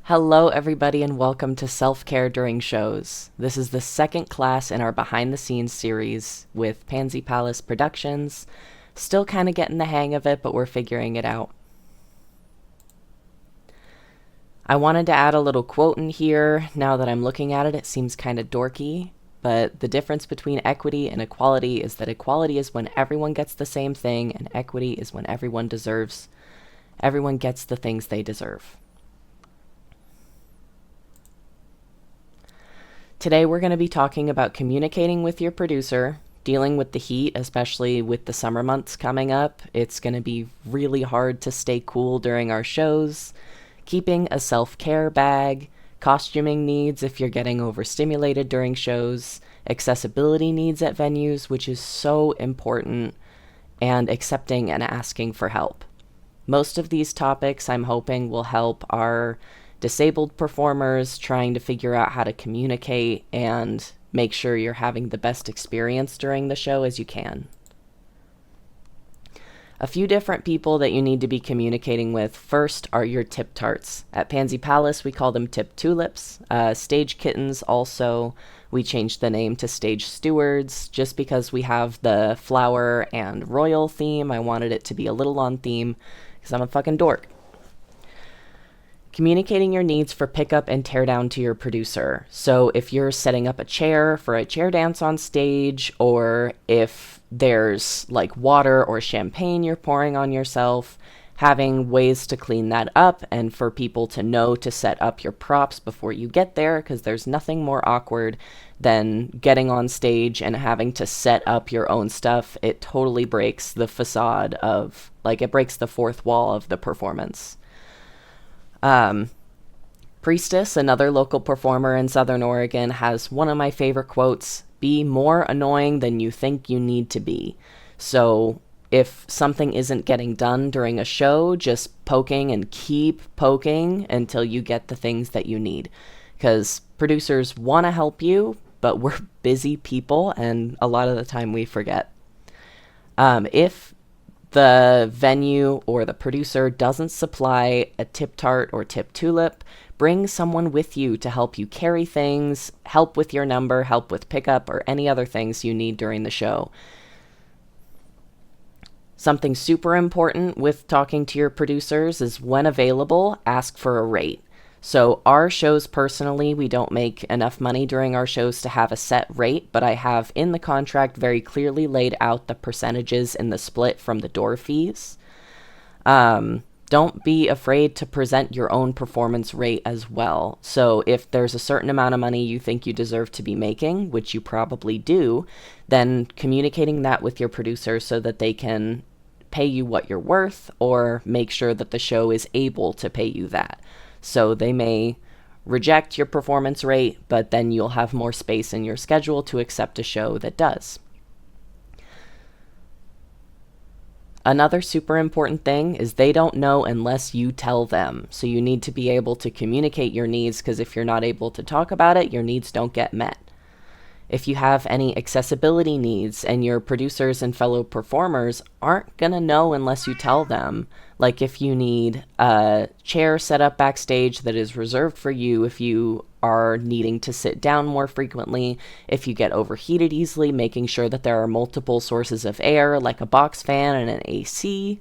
Hello, everybody, and welcome to Self-Care During Shows. This is the second class in our behind-the-scenes series with Pansy Palace Productions. Still kind of getting the hang of it, but we're figuring it out. I wanted to add a little quote in here. Now that I'm looking at it, it seems kind of dorky, but the difference between equity and equality is that equality is when everyone gets the same thing, and equity is when everyone gets the things they deserve. Today we're going to be talking about communicating with your producer, dealing with the heat, especially with the summer months coming up. It's going to be really hard to stay cool during our shows, keeping a self-care bag, costuming needs if you're getting overstimulated during shows, accessibility needs at venues, which is so important, and accepting and asking for help. Most of these topics I'm hoping will help our disabled performers trying to figure out how to communicate and make sure you're having the best experience during the show as you can. A few different people that you need to be communicating with first are your tip tarts. At Pansy Palace, we call them tip tulips. Stage kittens also, we changed the name to stage stewards just because we have the flower and royal theme. I wanted it to be a little on theme because I'm a fucking dork. Communicating your needs for pickup and teardown to your producer. So if you're setting up a chair for a chair dance on stage, or if there's like water or champagne you're pouring on yourself, having ways to clean that up and for people to know to set up your props before you get there, because there's nothing more awkward than getting on stage and having to set up your own stuff. It totally breaks the facade of, it breaks the fourth wall of the performance. Priestess, another local performer in Southern Oregon, has one of my favorite quotes: "Be more annoying than you think you need to be." So if something isn't getting done during a show, just poking and keep poking until you get the things that you need. Because producers want to help you, but we're busy people, and a lot of the time we forget. If the venue or the producer doesn't supply a tip tart or tip tulip, bring someone with you to help you carry things, help with your number, help with pickup, or any other things you need during the show. Something super important with talking to your producers is, when available, ask for a rate. So our shows personally, we don't make enough money during our shows to have a set rate, but I have in the contract very clearly laid out the percentages in the split from the door fees. Don't be afraid to present your own performance rate as well. So if there's a certain amount of money you think you deserve to be making, which you probably do, then communicating that with your producer so that they can pay you what you're worth, or make sure that the show is able to pay you that. So they may reject your performance rate, but then you'll have more space in your schedule to accept a show that does. Another super important thing is they don't know unless you tell them. So you need to be able to communicate your needs, because if you're not able to talk about it, your needs don't get met. If you have any accessibility needs and your producers and fellow performers aren't going to know unless you tell them, like if you need a chair set up backstage that is reserved for you, if you are needing to sit down more frequently, if you get overheated easily, making sure that there are multiple sources of air like a box fan and an AC.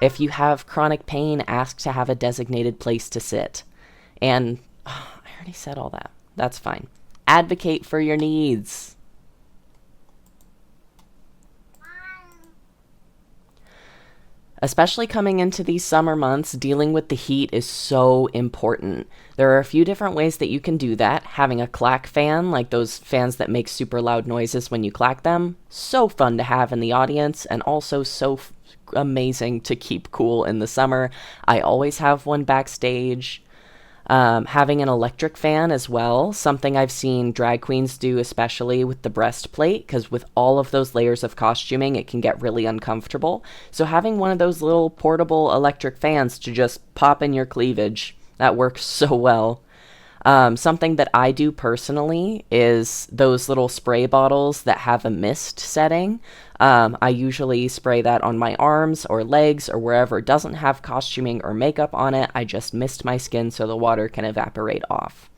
If you have chronic pain, ask to have a designated place to sit. And I already said all that. That's fine. Advocate for your needs. Especially coming into these summer months, dealing with the heat is so important. There are a few different ways that you can do that. Having a clack fan, like those fans that make super loud noises when you clack them, so fun to have in the audience, and also so amazing to keep cool in the summer. I always have one backstage. Having an electric fan as well, something I've seen drag queens do, especially with the breastplate, because with all of those layers of costuming, it can get really uncomfortable. So having one of those little portable electric fans to just pop in your cleavage, that works so well. Something that I do personally is those little spray bottles that have a mist setting. I usually spray that on my arms or legs or wherever it doesn't have costuming or makeup on it. I just mist my skin so the water can evaporate off.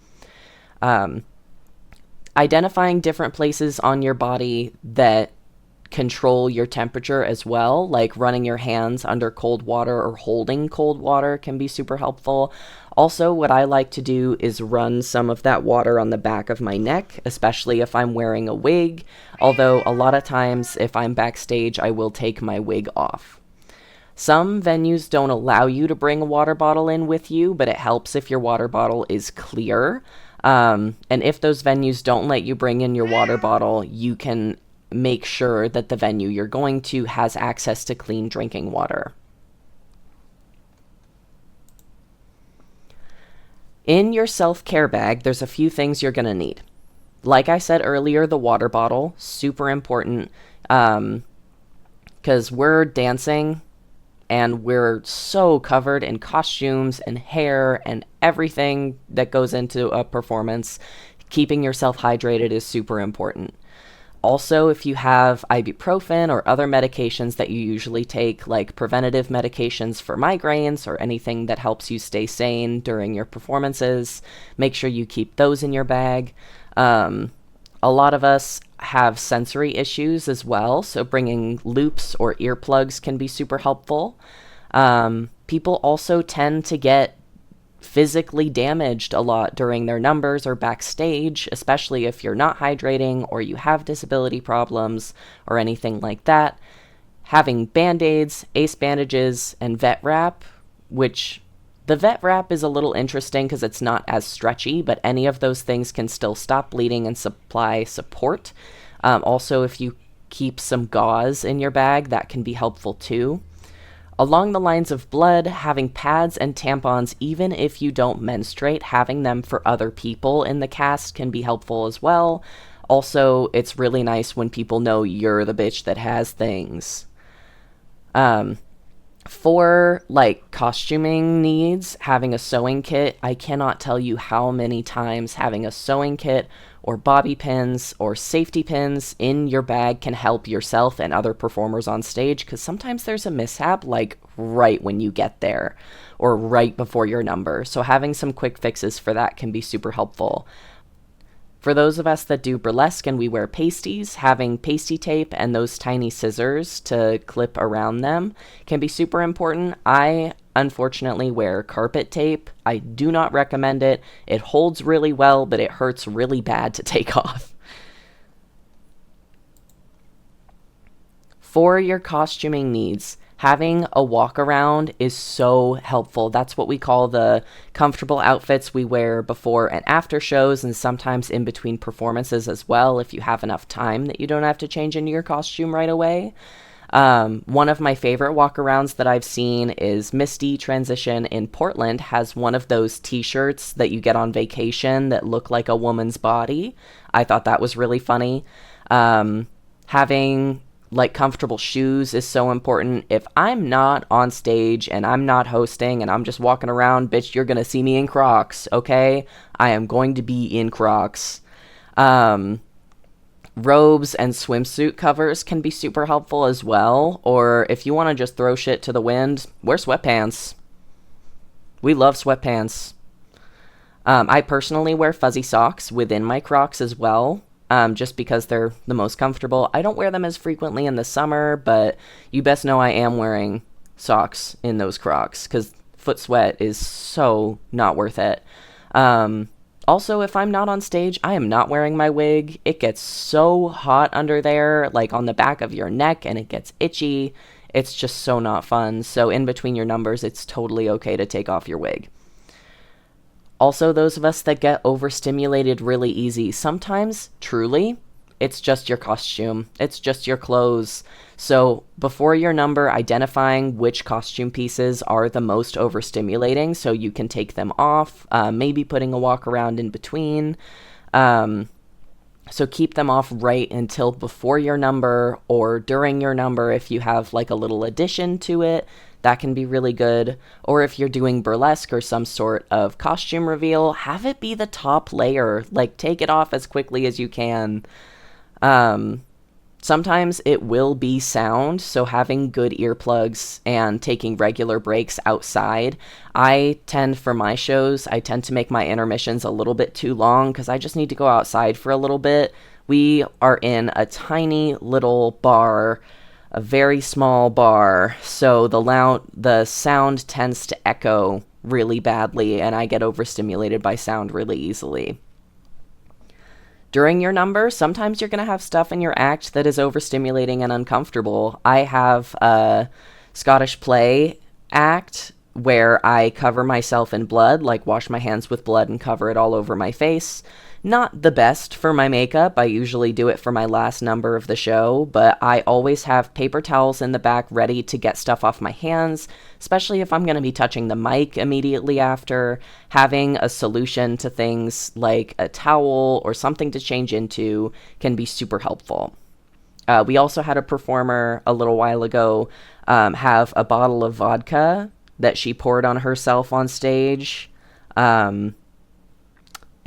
Identifying different places on your body that control your temperature as well, like running your hands under cold water or holding cold water can be super helpful. Also, what I like to do is run some of that water on the back of my neck, especially if I'm wearing a wig, although a lot of times if I'm backstage, I will take my wig off. Some venues don't allow you to bring a water bottle in with you, but it helps if your water bottle is clear. And if those venues don't let you bring in your water bottle, you can make sure that the venue you're going to has access to clean drinking water. In your self-care bag, there's a few things you're going to need. Like I said earlier, the water bottle, super important, because we're dancing and we're so covered in costumes and hair and everything that goes into a performance. Keeping yourself hydrated is super important. Also, if you have ibuprofen or other medications that you usually take, like preventative medications for migraines or anything that helps you stay sane during your performances, make sure you keep those in your bag. A lot of us have sensory issues as well, so bringing loops or earplugs can be super helpful. People also tend to get physically damaged a lot during their numbers or backstage, especially if you're not hydrating or you have disability problems or anything like that. Having band-aids, ace bandages, and vet wrap, which the vet wrap is a little interesting because it's not as stretchy, but any of those things can still stop bleeding and supply support. Also, if you keep some gauze in your bag, that can be helpful too. Along the lines of blood, having pads and tampons, even if you don't menstruate, having them for other people in the cast can be helpful as well. Also, it's really nice when people know you're the bitch that has things. For like costuming needs, having a sewing kit, I cannot tell you how many times having a sewing kit or bobby pins or safety pins in your bag can help yourself and other performers on stage, because sometimes there's a mishap like right when you get there or right before your number. So having some quick fixes for that can be super helpful. For those of us that do burlesque and we wear pasties, having pasty tape and those tiny scissors to clip around them can be super important. I unfortunately wear carpet tape. I do not recommend it. It holds really well, but it hurts really bad to take off. For your costuming needs, having a walk around is so helpful. That's what we call the comfortable outfits we wear before and after shows, and sometimes in between performances as well, if you have enough time that you don't have to change into your costume right away. One of my favorite walk-arounds that I've seen is Misty Transition in Portland has one of those t-shirts that you get on vacation that look like a woman's body. I thought that was really funny. Having like comfortable shoes is so important. If I'm not on stage and I'm not hosting and I'm just walking around, bitch, you're gonna see me in Crocs, okay? I am going to be in Crocs. Robes and swimsuit covers can be super helpful as well. Or if you want to just throw shit to the wind, wear sweatpants. We love sweatpants. I personally wear fuzzy socks within my Crocs as well, just because they're the most comfortable. I don't wear them as frequently in the summer, but you best know I am wearing socks in those Crocs because foot sweat is so not worth it. Also, if I'm not on stage, I am not wearing my wig. It gets so hot under there, like on the back of your neck, and it gets itchy. It's just so not fun. So in between your numbers, it's totally okay to take off your wig. Also, those of us that get overstimulated really easy, sometimes, truly, it's just your costume. It's just your clothes. So before your number, identifying which costume pieces are the most overstimulating so you can take them off, maybe putting a walk around in between. So keep them off right until before your number or during your number if you have like a little addition to it. That can be really good. Or if you're doing burlesque or some sort of costume reveal, have it be the top layer. Like, take it off as quickly as you can. Sometimes it will be sound, so having good earplugs and taking regular breaks outside. For my shows, I tend to make my intermissions a little bit too long because I just need to go outside for a little bit. We are in a tiny little bar, a very small bar, so the sound tends to echo really badly, and I get overstimulated by sound really easily. During your number, sometimes you're going to have stuff in your act that is overstimulating and uncomfortable. I have a Scottish play act where I cover myself in blood, like wash my hands with blood and cover it all over my face. Not the best for my makeup. I usually do it for my last number of the show, but I always have paper towels in the back ready to get stuff off my hands, especially if I'm going to be touching the mic immediately after. Having a solution to things like a towel or something to change into can be super helpful. We also had a performer a little while ago have a bottle of vodka that she poured on herself on stage.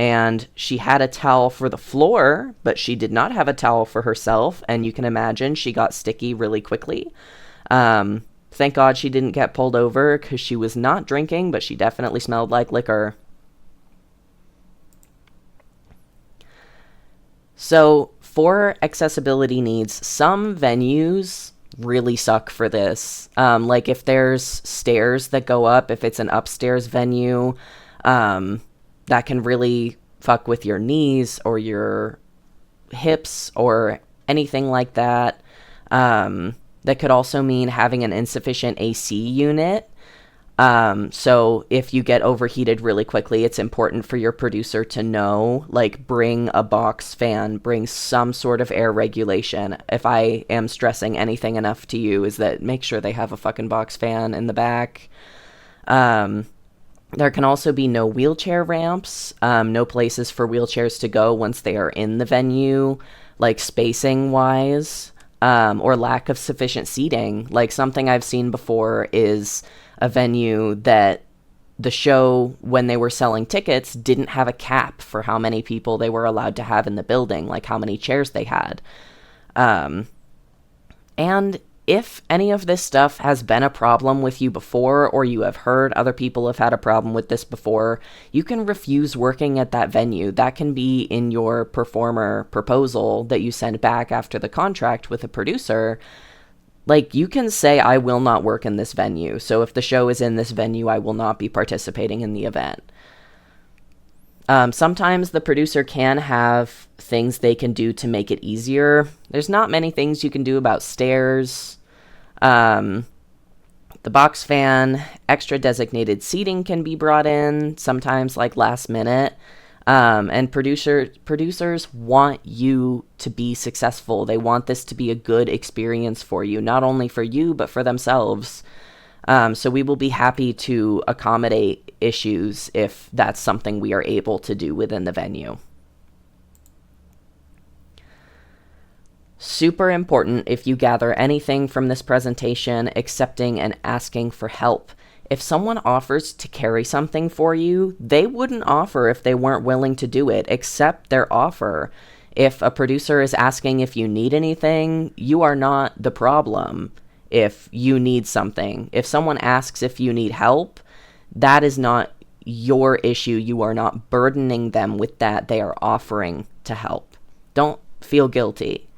And she had a towel for the floor, but she did not have a towel for herself, and you can imagine she got sticky really quickly. Thank God she didn't get pulled over, because she was not drinking, but she definitely smelled like liquor. So, for accessibility needs, some venues really suck for this. Like if there's stairs that go up, if it's an upstairs venue, that can really fuck with your knees or your hips or anything like that. That could also mean having an insufficient AC unit. So if you get overheated really quickly, it's important for your producer to know, like, bring a box fan, bring some sort of air regulation. If I am stressing anything enough to you, is that make sure they have a fucking box fan in the back. There can also be no wheelchair ramps, no places for wheelchairs to go once they are in the venue, like spacing-wise, or lack of sufficient seating. Like, something I've seen before is a venue that the show, when they were selling tickets, didn't have a cap for how many people they were allowed to have in the building, like how many chairs they had. And if any of this stuff has been a problem with you before, or you have heard other people have had a problem with this before, you can refuse working at that venue. That can be in your performer proposal that you send back after the contract with a producer. Like, you can say, I will not work in this venue. So if the show is in this venue, I will not be participating in the event. Sometimes the producer can have things they can do to make it easier. There's not many things you can do about stairs. The box fan, extra designated seating can be brought in, sometimes like last minute. And producers want you to be successful. They want this to be a good experience for you, not only for you, but for themselves. So we will be happy to accommodate issues if that's something we are able to do within the venue. Super important if you gather anything from this presentation, accepting and asking for help. If someone offers to carry something for you, they wouldn't offer if they weren't willing to do it. Accept their offer. If a producer is asking if you need anything, you are not the problem. If you need something, if someone asks if you need help, that is not your issue. You are not burdening them with that. They are offering to help. Don't feel guilty.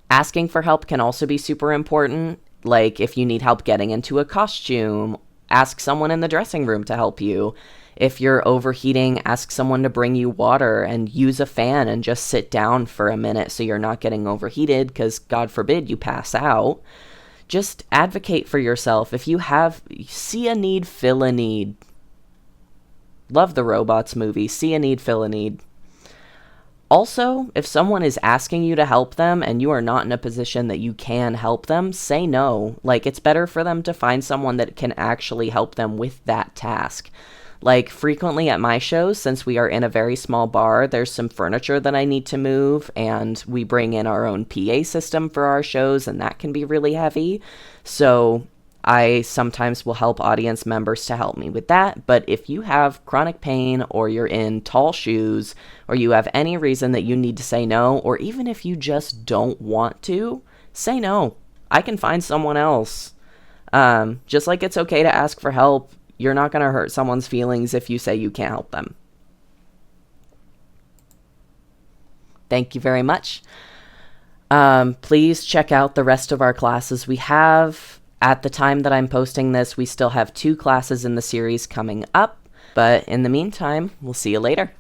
Asking for help can also be super important. Like, if you need help getting into a costume, ask someone in the dressing room to help you. If you're overheating, ask someone to bring you water and use a fan and just sit down for a minute so you're not getting overheated, because God forbid you pass out. Just advocate for yourself. If you see a need, fill a need. Love the Robots movie. See a need, fill a need. Also, if someone is asking you to help them and you are not in a position that you can help them, say no. Like, it's better for them to find someone that can actually help them with that task. Like, frequently at my shows, since we are in a very small bar, there's some furniture that I need to move, and we bring in our own PA system for our shows, and that can be really heavy. So I sometimes will help audience members to help me with that, but if you have chronic pain or you're in tall shoes or you have any reason that you need to say no, or even if you just don't want to, say no. I can find someone else. Just like it's okay to ask for help, you're not going to hurt someone's feelings if you say you can't help them. Thank you very much. Please check out the rest of our classes we have. At the time that I'm posting this, we still have 2 classes in the series coming up. But in the meantime, we'll see you later.